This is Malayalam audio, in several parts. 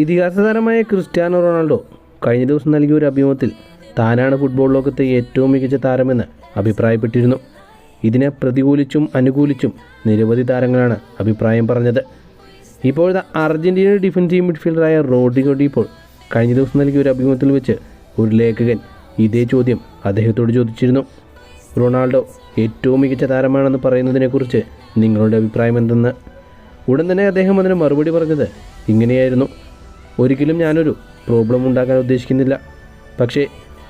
ഇതിഹാസ താരമായ ക്രിസ്ത്യാനോ റൊണാൾഡോ കഴിഞ്ഞ ദിവസം നൽകിയ ഒരു അഭിമുഖത്തിൽ താനാണ് ഫുട്ബോൾ ലോകത്തെ ഏറ്റവും മികച്ച താരമെന്ന് അഭിപ്രായപ്പെട്ടിരുന്നു. ഇതിനെ പ്രതികൂലിച്ചും അനുകൂലിച്ചും നിരവധി താരങ്ങളാണ് അഭിപ്രായം പറഞ്ഞത്. ഇപ്പോഴത്തെ അർജൻറ്റീന ഡിഫൻസീവ് മിഡ്ഫീൽഡറായ റോഡ്രിഗോ ഡി പോൾ കഴിഞ്ഞ ദിവസം നൽകിയ ഒരു അഭിമുഖത്തിൽ വെച്ച് ഒരു ലേഖകൻ ഇതേ ചോദ്യം അദ്ദേഹത്തോട് ചോദിച്ചിരുന്നു. റൊണാൾഡോ ഏറ്റവും മികച്ച താരമാണെന്ന് പറയുന്നതിനെക്കുറിച്ച് നിങ്ങളുടെ അഭിപ്രായം എന്തെന്ന്. ഉടൻ തന്നെ അദ്ദേഹം അതിന് മറുപടി പറഞ്ഞത് ഇങ്ങനെയായിരുന്നു: ഒരിക്കലും ഞാനൊരു പ്രോബ്ലം ഉണ്ടാക്കാൻ ഉദ്ദേശിക്കുന്നില്ല. പക്ഷേ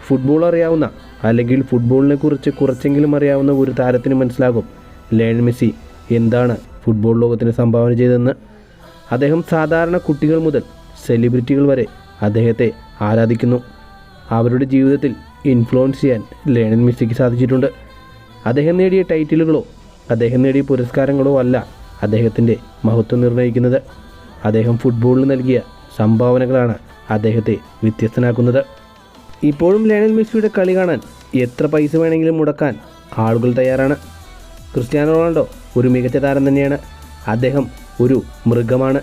ഫുട്ബോൾ അറിയാവുന്ന അല്ലെങ്കിൽ ഫുട്ബോളിനെ കുറിച്ച് കുറച്ചെങ്കിലും അറിയാവുന്ന ഒരു താരത്തിന് മനസ്സിലാകും ലയണൽ മെസ്സി എന്താണ് ഫുട്ബോൾ ലോകത്തിന് സംഭാവന ചെയ്തതെന്ന്. അദ്ദേഹം സാധാരണ കുട്ടികൾ മുതൽ സെലിബ്രിറ്റികൾ വരെ അദ്ദേഹത്തെ ആരാധിക്കുന്നു. അവരുടെ ജീവിതത്തിൽ ഇൻഫ്ലുവൻസ് ചെയ്യാൻ ലയണൽ മെസ്സിക്ക് സാധിച്ചിട്ടുണ്ട്. അദ്ദേഹം നേടിയ ടൈറ്റിലുകളോ അദ്ദേഹം നേടിയ പുരസ്കാരങ്ങളോ അല്ല അദ്ദേഹത്തിൻ്റെ മഹത്വം നിർണ്ണയിക്കുന്നത്. അദ്ദേഹം ഫുട്ബോളിന് നൽകിയ സംഭാവനകളാണ് അദ്ദേഹത്തെ വ്യത്യസ്തനാക്കുന്നത്. ഇപ്പോഴും ലയണൽ മെസ്സിയുടെ കളി കാണാൻ എത്ര പൈസ വേണമെങ്കിലും മുടക്കാൻ ആളുകൾ തയ്യാറാണ്. ക്രിസ്ത്യാനോ റൊണാൾഡോ ഒരു മികച്ച താരം തന്നെയാണ്. അദ്ദേഹം ഒരു മൃഗമാണ്.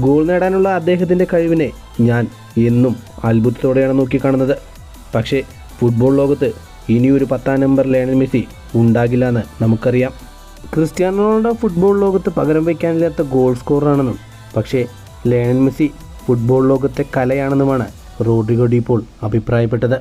ഗോൾ നേടാനുള്ള അദ്ദേഹത്തിൻ്റെ കഴിവിനെ ഞാൻ എന്നും അത്ഭുതത്തോടെയാണ് നോക്കിക്കാണുന്നത്. പക്ഷേ ഫുട്ബോൾ ലോകത്ത് ഇനിയൊരു 10-ാം നമ്പർ ലയണൽ മെസ്സി ഉണ്ടാകില്ല എന്ന് നമുക്കറിയാം. ക്രിസ്ത്യാനോ റൊണാൾഡോ ഫുട്ബോൾ ലോകത്ത് പകരം വയ്ക്കാനില്ലാത്ത ഗോൾ സ്കോററാണെന്നും പക്ഷേ ലയണൽ മെസ്സി ഫുട്ബോൾ ലോകത്തെ കലയാണെന്നുമാണ് റോഡ്രിഗോ ഡി പോൾ അഭിപ്രായപ്പെട്ടത്.